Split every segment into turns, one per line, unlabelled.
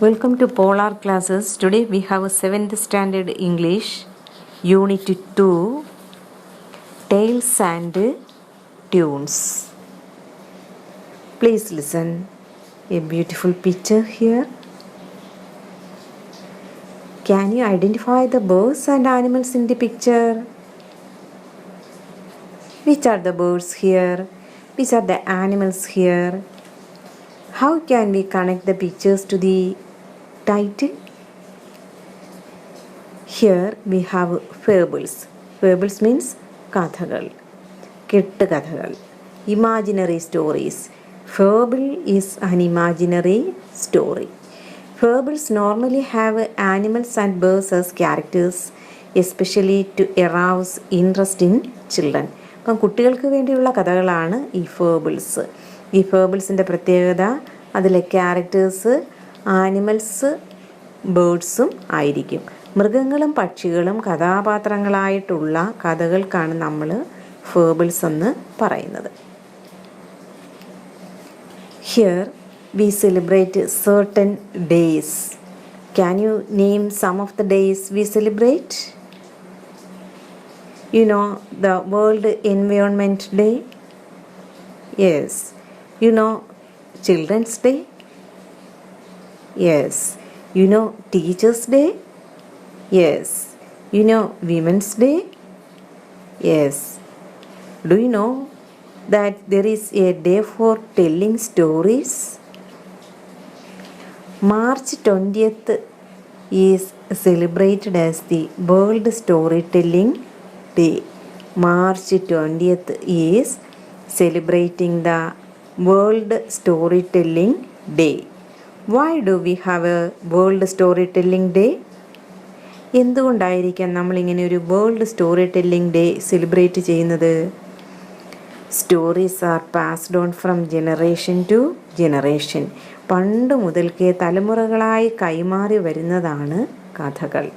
Welcome to Polar Classes. Today we have a 7th Standard English, Unit 2, Tales and Tunes. Please listen. A beautiful picture here. Can you identify the birds and animals in the picture? Which are the birds here? Which are the animals here? How can we connect the pictures to the title? Here we have fables. Fables means kathakal, kettukathakal, imaginary stories. Fable is an imaginary story. Fables normally have animals and birds as characters, especially to arouse interest in children. അപ്പം കുട്ടികൾക്ക് വേണ്ടിയുള്ള കഥകളാണ് ഈ fables. ഈ ഫേബിൾസിൻ്റെ പ്രത്യേകത അതിലെ characters animals ബേർഡ്സും ആയിരിക്കും. മൃഗങ്ങളും പക്ഷികളും കഥാപാത്രങ്ങളായിട്ടുള്ള കഥകൾക്കാണ് നമ്മൾ ഫേബിൾസ് എന്ന് പറയുന്നത്. Here we celebrate certain days. Can you name some of the days we celebrate? You know the World Environment Day? Yes. You know Children's Day? Yes. You know Teachers' Day? Yes. You know Women's Day? Yes. Do you know that there is a day for telling stories? March 20th is celebrated as the World Storytelling Day. March 20th is celebrating the World Storytelling Day. Why do we have a World Storytelling Day? എന്തുകൊണ്ടായിരിക്കാം നമ്മളിങ്ങനെ ഒരു world story telling day celebrate ചെയ്യുന്നത്? Stories are passed on from generation to generation. പണ്ട് മുതൽക്കേ തലമുറകളായി കൈമാറി വരുന്നതാണ് കഥകൾ.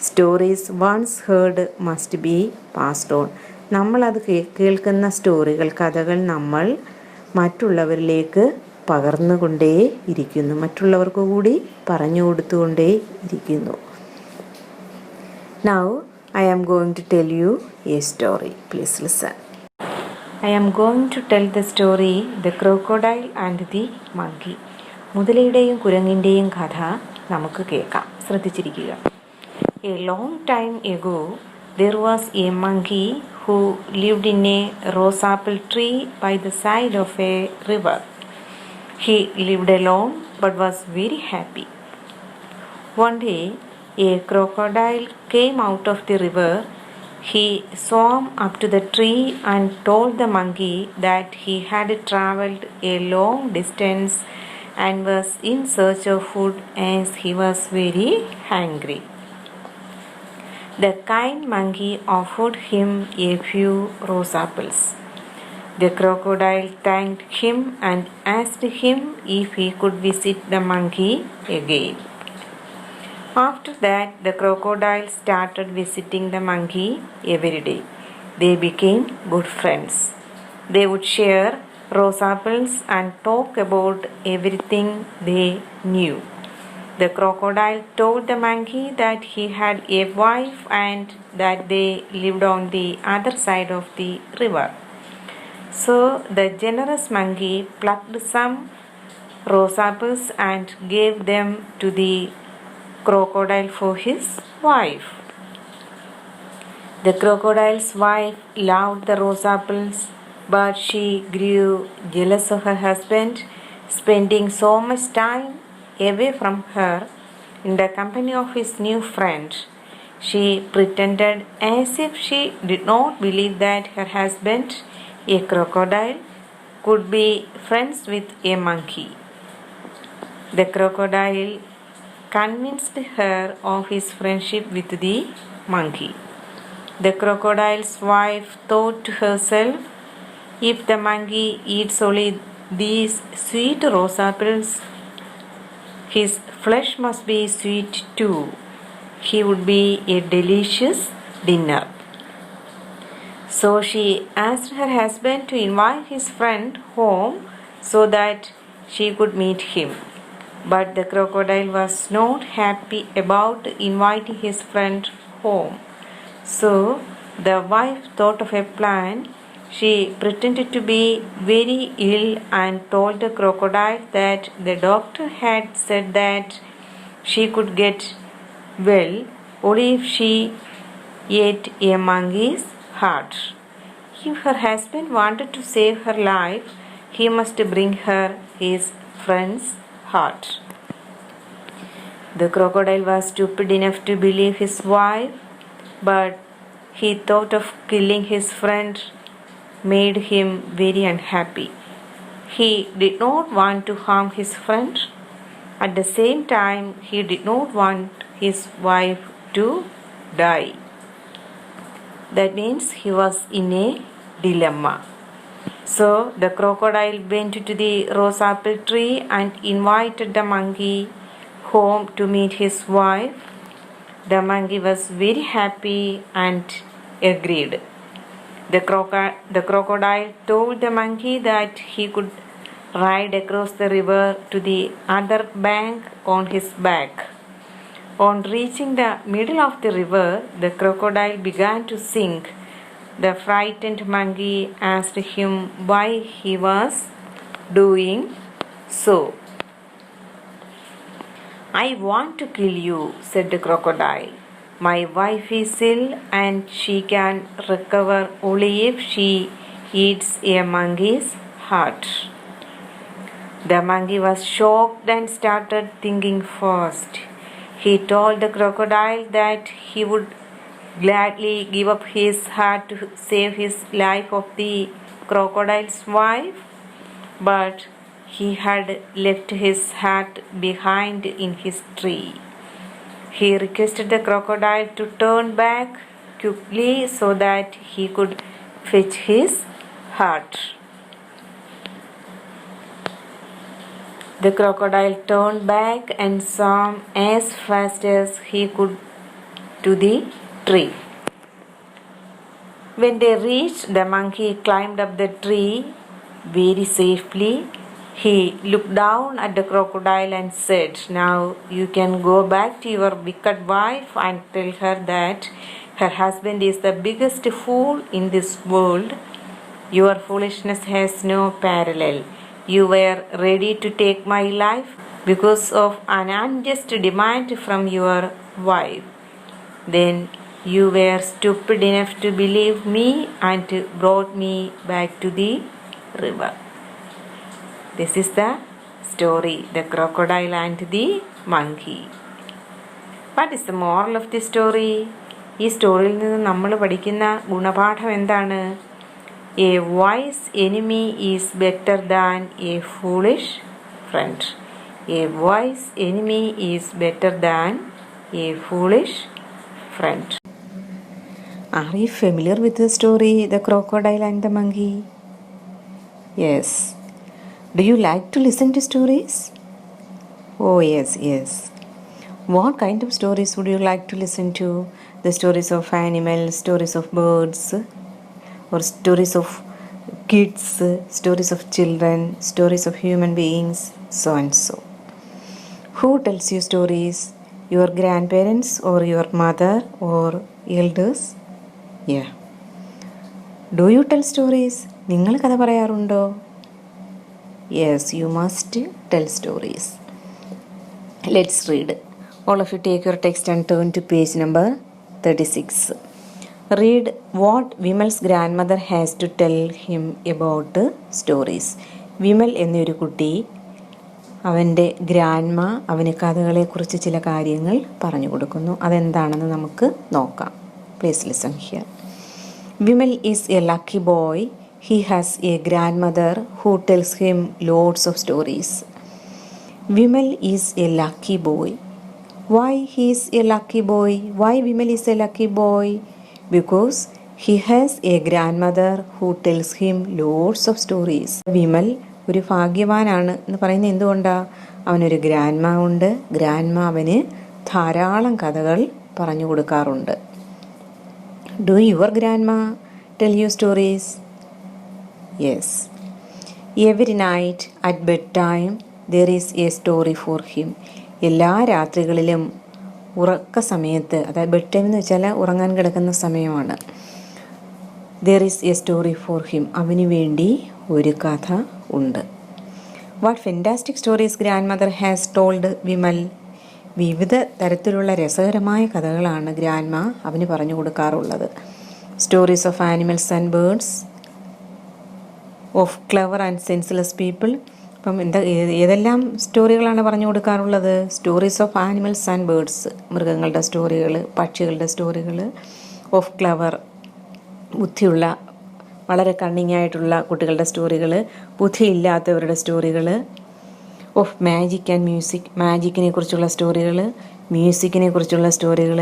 Stories once heard must be passed on. നമ്മളത് കേൾക്കുന്ന സ്റ്റോറികൾ, കഥകൾ നമ്മൾ മറ്റുള്ളവരിലേക്ക് പകർന്നുകൊണ്ടേ ഇരിക്കുന്നു, മറ്റുള്ളവർക്ക് കൂടി പറഞ്ഞു കൊടുത്തുകൊണ്ടേ ഇരിക്കുന്നു. Now I am going to tell you a story. Please listen. I am going to tell the story The Crocodile and the Monkey. മുതലയുടെയും കുരങ്ങിൻ്റെയും കഥ നമുക്ക് കേൾക്കാം. ശ്രദ്ധിച്ചിരിക്കുക. A long time ago there was a monkey who lived in a rose apple tree by the side of a river. He lived alone but was very happy. One day a crocodile came out of the river. He swam up to the tree and told the monkey that he had traveled a long distance and was in search of food as he was very hungry. The kind monkey offered him a few rose apples. The crocodile thanked him and asked him if he could visit the monkey again. After that, the crocodile started visiting the monkey every day. They became good friends. They would share rose apples and talk about everything they knew. The crocodile told the monkey that he had a wife and that they lived on the other side of the river. So the generous monkey plucked some rose apples and gave them to the crocodile for his wife. The crocodile's wife loved the rose apples, but she grew jealous of her husband, spending so much time away from her in the company of his new friend. She pretended as if she did not believe that her husband, a crocodile, could be friends with a monkey. The crocodile convinced her of his friendship with the monkey. The crocodile's wife thought to herself, if the monkey eats only these sweet rose apples, his flesh must be sweet too. He would be a delicious dinner. So she asked her husband to invite his friend home so that she could meet him. But the crocodile was not happy about inviting his friend home. So the wife thought of a plan. She pretended to be very ill and told the crocodile that the doctor had said that she could get well only if she ate a monkey's heart. If her husband wanted to save her life, he must bring her his friend's heart. The crocodile was stupid enough to believe his wife, but he thought of killing his friend made him very unhappy. He did not want to harm his friend. At the same time, he did not want his wife to die. That means he was in a dilemma. So the crocodile went to the rose apple tree and invited the monkey home to meet his wife. The monkey was very happy and agreed. The crocodile told the monkey that he could ride across the river to the other bank on his back. On reaching the middle of the river, the crocodile began to sink. The frightened monkey asked him why he was doing so. "I want to kill you," said the crocodile. "My wife is ill and she can recover only if she eats a monkey's heart." The monkey was shocked and started thinking fast. He told the crocodile that he would gladly give up his heart to save his life of the crocodile's wife, but he had left his heart behind in his tree. He requested the crocodile to turn back quickly so that he could fetch his heart. The crocodile turned back and swam as fast as he could to the tree. When they reached, the monkey climbed up the tree very safely. He looked down at the crocodile and said, "Now you can go back to your wicked wife and tell her that her husband is the biggest fool in this world. Your foolishness has no parallel. You were ready to take my life because of an unjust demand from your wife. Then you were stupid enough to believe me and brought me back to the river." This is the story, The Crocodile and the Monkey. What is the moral of the story? ഈ സ്റ്റോറിയിൽ നിന്ന് നമ്മൾ പഠിക്കുന്ന ഗുണപാഠം എന്താണ്? A wise enemy is better than a foolish friend. A wise enemy is better than a foolish friend. Are you familiar with the story, The Crocodile and the Monkey? Yes. Do you like to listen to stories? Oh, yes. What kind of stories would you like to listen to? The stories of animals, stories of birds, or stories of kids, stories of children, stories of human beings, so and so. Who tells you stories? Your grandparents or your mother or elders? Yeah. Do you tell stories? നിങ്ങൾ കഥ പറയാറുണ്ടോ? Yes, you must tell stories. Let's read. All of you take your text and turn to page number 36. Read what Vimal's grandmother has to tell him about stories. Vimal എന്നൊരു കുട്ടി അവൻ്റെ grandma അവന് കഥകളെക്കുറിച്ച് ചില കാര്യങ്ങൾ പറഞ്ഞു കൊടുക്കുന്നു. അതെന്താണെന്ന് നമുക്ക് നോക്കാം. Please listen here. Vimal is a lucky boy. He has a grandmother who tells him loads of stories. Vimal is a lucky boy. Why he is a lucky boy? Why Vimal is a lucky boy? Because he has a grandmother who tells him loads of stories. Vimal ഒരു ഭാഗ്യവാനാണ് എന്ന് പറയുന്നത് എന്തുകൊണ്ടാണ്? അവനൊരു grandma ഉണ്ട്. Grandma അവന് ധാരാളം കഥകൾ പറഞ്ഞു കൊടുക്കാറുണ്ട്. Do your grandma tell you stories? Yes. Every night at bedtime, there is a story for him. എല്ലാ രാത്രികളിലും ഉറക്ക സമയത്ത്, അതായത് ബെഡ് ടൈം എന്ന് വെച്ചാൽ ഉറങ്ങാൻ കിടക്കുന്ന സമയമാണ്. there is a story for him. അവന് വേണ്ടി ഒരു കഥ ഉണ്ട്. what fantastic stories grandmother has told Vimal. വിവിധ തരത്തിലുള്ള രസകരമായ കഥകളാണ് ഗ്രാൻഡ്മ അവന് പറഞ്ഞു കൊടുക്കാറുള്ളത്. Stories of animals and birds, of clever and senseless people. അപ്പം ഏതെല്ലാം സ്റ്റോറികളാണ് പറഞ്ഞു കൊടുക്കാറുള്ളത്? Stories of animals and birds, മൃഗങ്ങളുടെ സ്റ്റോറികൾ, പക്ഷികളുടെ സ്റ്റോറികൾ. ഓഫ് ക്ലെവർ, ബുദ്ധിയുള്ള വളരെ കണ്ണിങ് ആയിട്ടുള്ള കുട്ടികളുടെ സ്റ്റോറികൾ, ബുദ്ധിയില്ലാത്തവരുടെ സ്റ്റോറികൾ. ഓഫ് മാജിക് ആൻഡ് മ്യൂസിക്, മാജിക്കിനെ കുറിച്ചുള്ള സ്റ്റോറികൾ, മ്യൂസിക്കിനെ കുറിച്ചുള്ള സ്റ്റോറികൾ.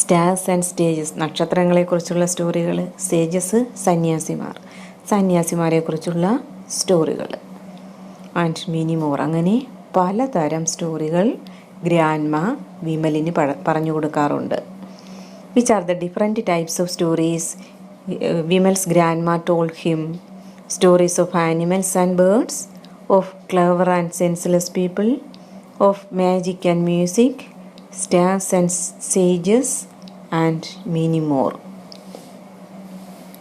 സ്റ്റാർസ് ആൻഡ് സ്റ്റേജസ്, നക്ഷത്രങ്ങളെക്കുറിച്ചുള്ള സ്റ്റോറികൾ. സേജസ്, സന്യാസിമാർ, സന്യാസിമാരെക്കുറിച്ചുള്ള സ്റ്റോറികൾ. And many more. അങ്ങനെ പലതരം സ്റ്റോറികൾ ഗ്രാൻഡ്മ വിമലിന് പറഞ്ഞു കൊടുക്കാറുണ്ട്. Which are the different types of stories Vimal's grandma told him? Stories of animals and birds, of clever and senseless people, of magic and music, stars and sages, and many more.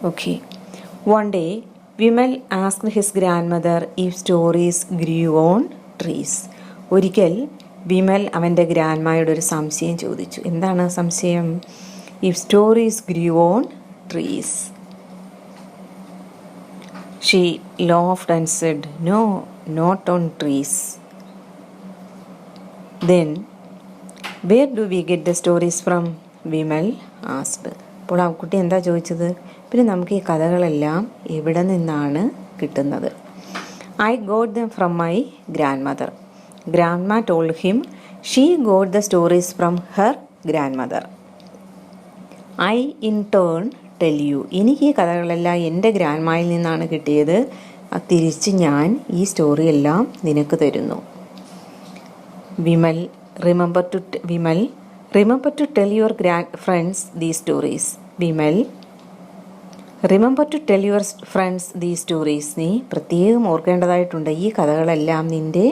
Okay. One day, Vimal asked his grandmother if stories grew on trees. ഒരിക്കൽ വിമൽ അവൻ്റെ ഗ്രാൻഡ്മയോട് ഒരു സംശയം ചോദിച്ചു. എന്താണ് സംശയം? If stories grew on trees. She laughed and said, no, not on trees. Then, where do we get the stories from? Vimal asked. അപ്പോൾ ആ കുട്ടി എന്താ ചോദിച്ചത്? പിന്നെ നമുക്ക് ഈ കഥകളെല്ലാം എവിടെ നിന്നാണ് കിട്ടുന്നത്? I got them from my grand mother. Grandma told him she got the stories from her grand mother. I in turn tell you. എനിക്ക് ഈ കഥകളെല്ലാം എൻ്റെ ഗ്രാൻഡ്മയിൽ നിന്നാണ് കിട്ടിയത്. തിരിച്ച് ഞാൻ ഈ സ്റ്റോറിയെല്ലാം നിനക്ക് തരുന്നു. Vimal remember to tell your friends these stories. Vimal, remember to tell your friends these stories. നീ പ്രത്യേകം ഓർക്കേണ്ടതായിട്ടുണ്ട്, ഈ കഥകളെല്ലാം നിൻ്റെ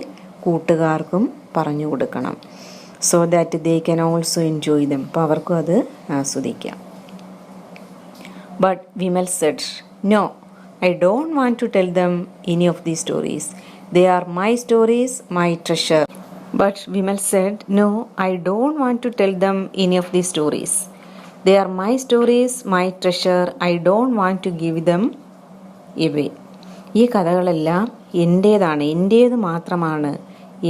കൂട്ടുകാർക്കും പറഞ്ഞു കൊടുക്കണം. So that they can also enjoy them. അപ്പോൾ അവർക്കും അത് ആസ്വദിക്കാം. But Vimal said, no, I don't want to tell them any of these stories. They are my stories, my treasure. But Vimal said, no, I don't want to tell them any of these stories. They are my stories, my treasure. I don't want to give them away. ഈ കഥകളെല്ലാം എൻ്റേതാണ്, എൻ്റേത് മാത്രമാണ്,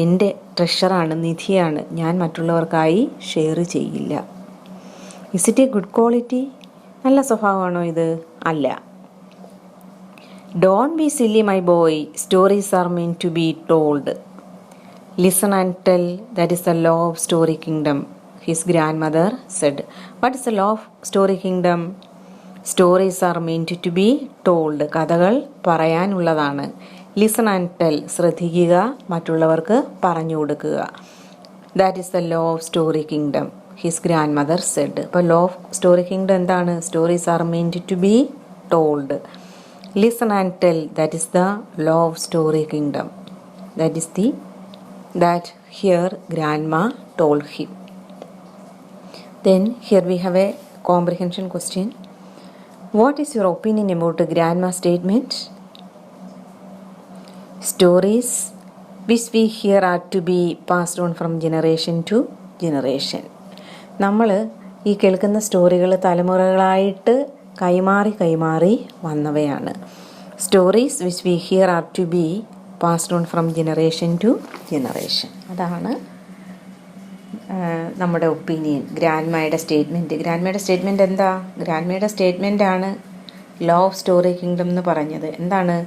എൻ്റെ ട്രഷറാണ്, നിധിയാണ്. ഞാൻ മറ്റുള്ളവർക്കായി share ചെയ്യില്ല. Is it A good quality? നല്ല സ്വഭാവമാണോ ഇത്? അല്ല. Don't be silly my boy, stories R meant to be told. Listen and tell, that is the law of story kingdom, his grandmother said. What is the law of story kingdom? Stories are meant to be told. കഥകൾ പറയാനുള്ളതാണ്. Listen and tell, ശ്രദ്ധിക്കുക, മറ്റുള്ളവർക്ക് പറഞ്ഞു കൊടുക്കുക. That is the law of story kingdom, his grandmother said. അപ്പോൾ law of story kingdom എന്താണ്? Stories are meant to be told. Listen and tell, that is the law of story kingdom. That here grandma told him. Then here we have a comprehension question. What is your opinion about the grandma's statement? Stories which we hear are to be passed on from generation to generation. നമ്മൾ ഈ കേൾക്കുന്ന സ്റ്റോറികൾ തലമുറകളായിട്ട് കൈമാറി വന്നവയാണ്. Stories which we hear are to be passed on from generation to generation. അതാണ് നമ്മുടെ opinion. ഗ്രാൻഡ്മയുടെ statement എന്താ? ഗ്രാൻഡ്മയുടെ സ്റ്റേറ്റ്മെൻറ്റാണ് ലോ ഓഫ് സ്റ്റോറി കിങ്ഡം എന്ന് പറഞ്ഞത്. എന്താണ്?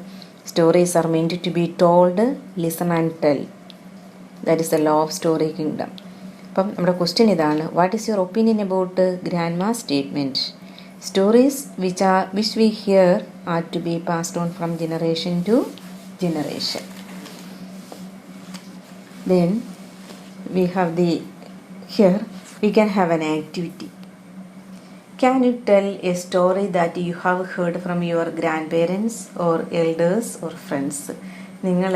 Stories R meant to be told, listen and tell. That is the law of story kingdom. അപ്പം നമ്മുടെ question ഇതാണ്, what is your opinion about grandma statement? Stories which we hear are to be passed on from generation to generation. Then we have here we can have an activity. Can you tell a story that you have heard from your grandparents or elders or friends? നിങ്ങൾ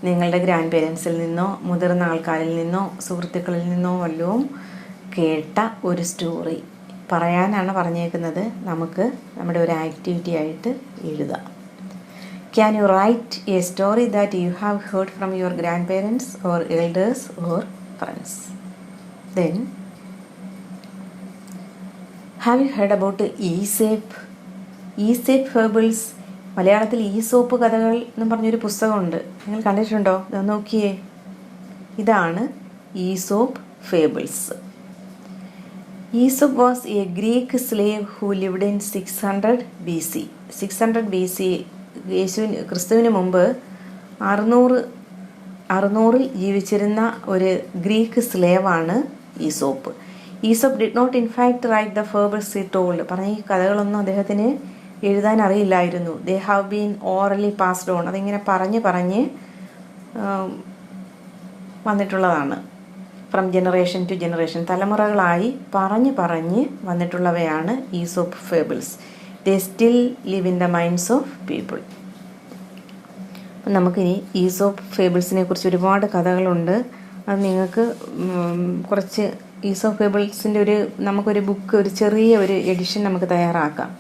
നിങ്ങളുടെ grand പേരൻസിൽ നിന്നോ മുതിർന്ന ആൾക്കാരിൽ നിന്നോ സുഹൃത്തുക്കളിൽ നിന്നോ വല്ലതും കേട്ട ഒരു സ്റ്റോറി പറയാനാണ് പറഞ്ഞേക്കുന്നത്. നമുക്ക് നമ്മുടെ ഒരു ആക്ടിവിറ്റി ആയിട്ട് എഴുതാം. Can you write a story that you have heard from your grandparents or elders or friends? Then, have you heard about Aesop? Aesop fables. മലയാളത്തിൽ ഈസോപ്പ് കഥകൾ എന്നും പറഞ്ഞൊരു പുസ്തകമുണ്ട്. നിങ്ങൾ കണ്ടിട്ടുണ്ടോ? ഇത് നോക്കിയേ. ഇതാണ് Aesop fables. Aesop was a Greek slave who lived in 600 BC. 600 BC ക്രിസ്തുവിന് മുമ്പ് 600 ജീവിച്ചിരുന്ന ഒരു ഗ്രീക്ക് സ്ലേവാണ് Aesop. Aesop did not in fact write the fables he told. പറഞ്ഞ ഈ കഥകളൊന്നും അദ്ദേഹത്തിന് എഴുതാൻ അറിയില്ലായിരുന്നു. They have been orally passed on. അതിങ്ങനെ പറഞ്ഞ് വന്നിട്ടുള്ളതാണ്. ഫ്രം ജനറേഷൻ ടു ജനറേഷൻ, തലമുറകളായി പറഞ്ഞ് വന്നിട്ടുള്ളവയാണ് Aesop fables. They still live in the minds of people. അപ്പം നമുക്കിനി ഈസോപ്പ് ഫേബിൾസിനെ കുറിച്ച് ഒരുപാട് കഥകളുണ്ട്. അത് നിങ്ങൾക്ക് കുറച്ച് ഈസോപ്പ് ഫേബിൾസിൻ്റെ നമുക്കൊരു ബുക്ക്, ഒരു ചെറിയ ഒരു എഡിഷൻ നമുക്ക് തയ്യാറാക്കാം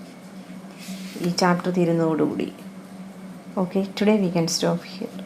ഈ ചാപ്റ്റർ തീരുന്നതോടുകൂടി. Okay, today we can stop here.